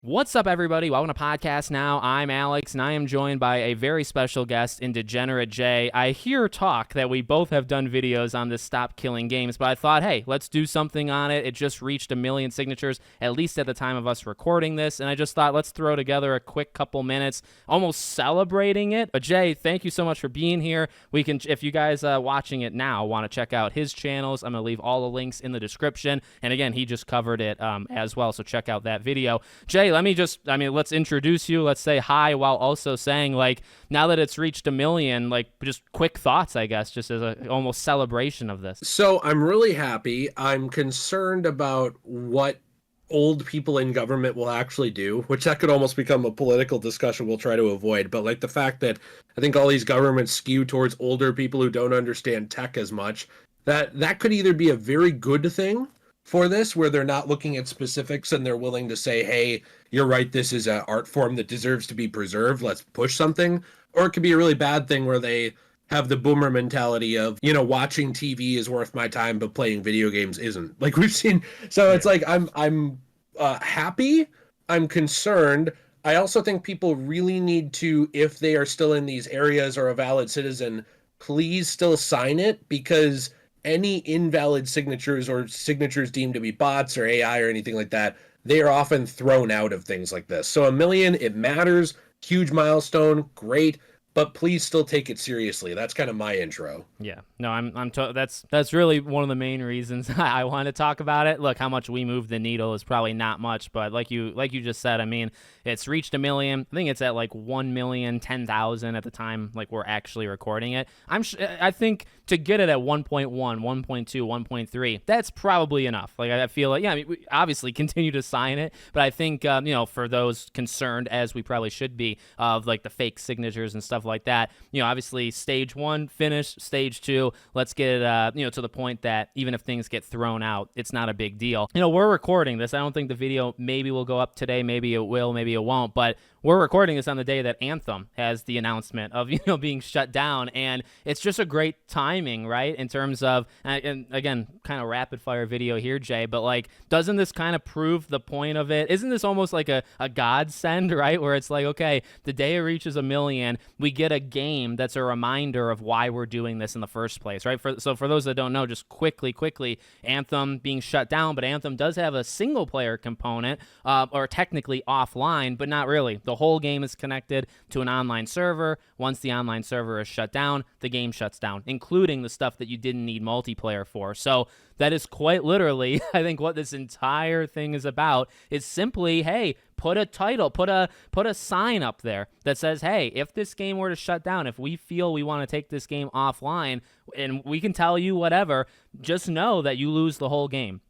What's up, everybody? Welcome to Podcast Now. I'm Alex, and I am joined by a very special guest in Degenerate Jay. I hear talk that we both have done videos on this Stop Killing Games, but I thought, hey, let's do something on it. It just reached 1 million signatures, at least at the time of us recording this, and I just thought, let's throw together a quick couple minutes, almost celebrating it. But Jay, thank you so much for being here. We can, if you guys watching it now want to check out his channels, I'm going to leave all the links in the description. And again, he just covered it as well, so check out that video. Jay, let's introduce you. Let's say hi while also saying, like, now that it's reached 1 million, like, just quick thoughts, I guess, just as a almost celebration of this. So I'm really happy. I'm concerned about what old people in government will actually do, which that could almost become a political discussion we'll try to avoid. But like the fact that I think all these governments skew towards older people who don't understand tech as much, that could either be a very good thing for this, where they're not looking at specifics and they're willing to say, hey, you're right, this is an art form that deserves to be preserved, let's push something. Or it could be a really bad thing where they have the boomer mentality of, you know, watching TV is worth my time, but playing video games isn't. Like we've seen. So it's like, I'm happy, I'm concerned. I also think people really need to, if they are still in these areas or a valid citizen, please still sign it, because any invalid signatures or signatures deemed to be bots or AI or anything like that, they are often thrown out of things like this. So 1 million, it matters, huge milestone, great, but please still take it seriously. That's kind of my intro. Yeah, no, that's really one of the main reasons I want to talk about it. Look, how much we move the needle is probably not much, but like you just said, I mean, it's reached 1 million. I think it's at like 1,010,000 at the time, like we're actually recording it. I think to get it at 1.1, 1.2, 1.3, that's probably enough. Like I feel like, yeah, I mean, we obviously continue to sign it, but I think for those concerned, as we probably should be, of like the fake signatures and stuff like that, obviously stage 1 finished, stage 2, let's get it to the point that even if things get thrown out, it's not a big deal. We're recording this. I don't think the video maybe will go up today, maybe it will, maybe it won't, but we're recording this on the day that Anthem has the announcement of being shut down, and it's just a great timing, right, in terms of, and again, kind of rapid fire video here, Jay, but like, doesn't this kind of prove the point of it? Isn't this almost like a godsend, right, where it's like, okay, the day it reaches 1 million, we get a game that's a reminder of why we're doing this in the first place, right? So for those that don't know, just quickly, Anthem being shut down, but Anthem does have a single player component, or technically offline, but not really. The whole game is connected to an online server. Once the online server is shut down, the game shuts down, including the stuff that you didn't need multiplayer for. So that is quite literally, I think, what this entire thing is about, is simply, hey, put a title, put a sign up there that says, hey, if this game were to shut down, if we feel we want to take this game offline, and we can tell you whatever, just know that you lose the whole game.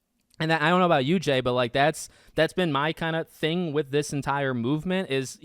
And I don't know about you, Jay, but like that's been my kind of thing with this entire movement is,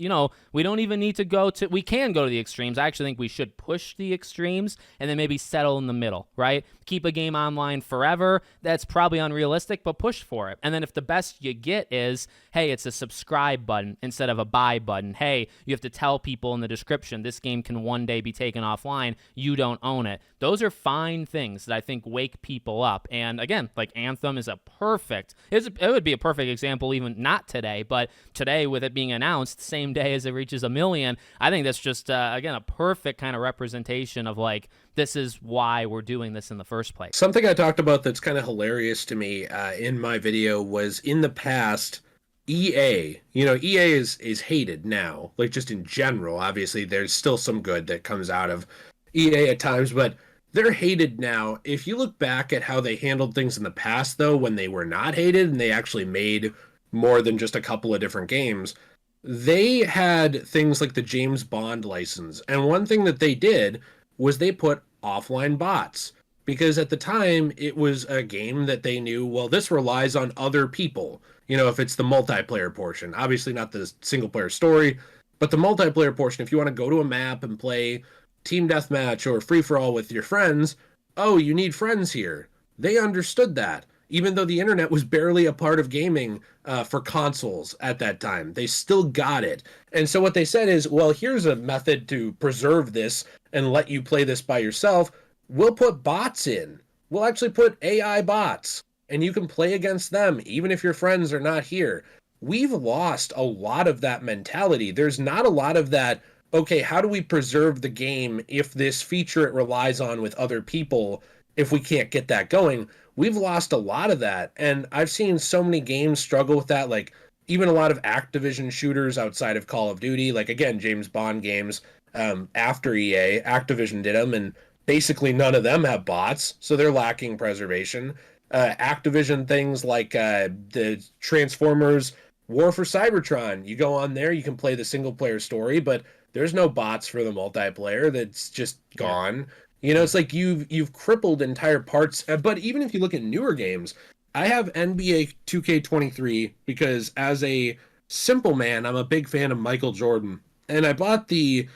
we don't even need to we can go to the extremes. I actually think we should push the extremes and then maybe settle in the middle, right? Keep a game online forever. That's probably unrealistic, but push for it. And then if the best you get is, hey, it's a subscribe button instead of a buy button. Hey, you have to tell people in the description, this game can one day be taken offline. You don't own it. Those are fine things that I think wake people up. And again, like Anthem is it would be a perfect example, even not today, but today with it being announced, same day as it reaches 1 million, I think that's just, again, a perfect kind of representation of like, this is why we're doing this in the first place. Something I talked about that's kind of hilarious to me in my video was, in the past, EA, EA is hated now, like just in general. Obviously, there's still some good that comes out of EA at times, but they're hated now. If you look back at how they handled things in the past, though, when they were not hated and they actually made more than just a couple of different games, they had things like the James Bond license. And one thing that they did was they put offline bots, because at the time it was a game that they knew, well, this relies on other people. If it's the multiplayer portion, obviously not the single player story, but the multiplayer portion, if you want to go to a map and play team deathmatch or free-for-all with your friends, oh, you need friends here. They understood that. Even though the internet was barely a part of gaming for consoles at that time, they still got it. And so what they said is, well, here's a method to preserve this and let you play this by yourself. We'll put bots in. We'll actually put AI bots, and you can play against them, even if your friends are not here. we've lost a lot of that mentality. There's not a lot of that, okay, how do we preserve the game if this feature it relies on with other people, if we can't get that going? We've lost a lot of that. And I've seen so many games struggle with that, like even a lot of Activision shooters outside of Call of Duty, like again, James Bond games after EA, Activision did them, and basically none of them have bots, so they're lacking preservation. Activision things like the Transformers War for Cybertron. You go on there, you can play the single player story, but there's no bots for the multiplayer. That's just Yeah. gone. You know, it's like you've crippled entire parts. But even if you look at newer games, I have NBA 2K23 because as a simple man, I'm a big fan of Michael Jordan, and I bought the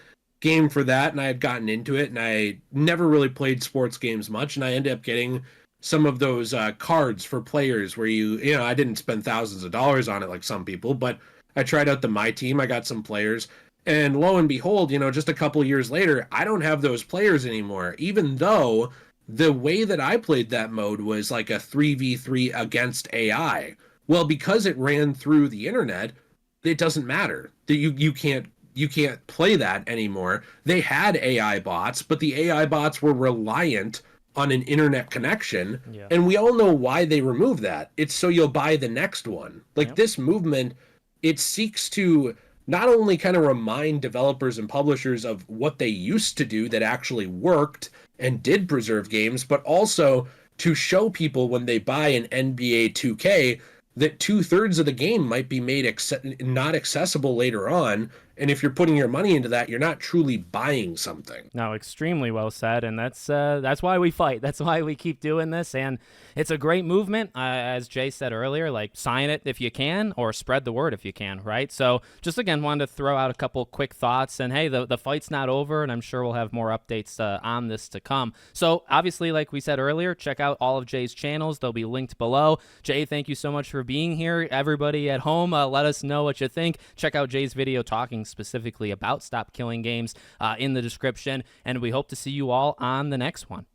game for that, and I had gotten into it, and I never really played sports games much, and I ended up getting some of those cards for players where you know, I didn't spend thousands of dollars on it like some people, but I tried out the My Team. I got some players, and lo and behold, you know, just a couple years later, I don't have those players anymore, even though the way that I played that mode was like a 3v3 against AI. Well, because it ran through the internet, it doesn't matter. That you can't play that anymore. They had AI bots, but the AI bots were reliant on an internet connection, Yeah. and we all know why they removed that. It's so you'll buy the next one. Like Yep. this movement, it seeks to not only kind of remind developers and publishers of what they used to do that actually worked and did preserve games, but also to show people when they buy an NBA 2K that 2/3 of the game might be made not accessible later on. And if you're putting your money into that, you're not truly buying something. No, extremely well said, and that's why we fight. That's why we keep doing this, and it's a great movement. As Jay said earlier, like sign it if you can, or spread the word if you can, right? So, just again, wanted to throw out a couple quick thoughts, and hey, the fight's not over, and I'm sure we'll have more updates on this to come. So, obviously, like we said earlier, check out all of Jay's channels; they'll be linked below. Jay, thank you so much for being here. Everybody at home, let us know what you think. Check out Jay's video talking specifically about Stop Killing Games in the description, and we hope to see you all on the next one.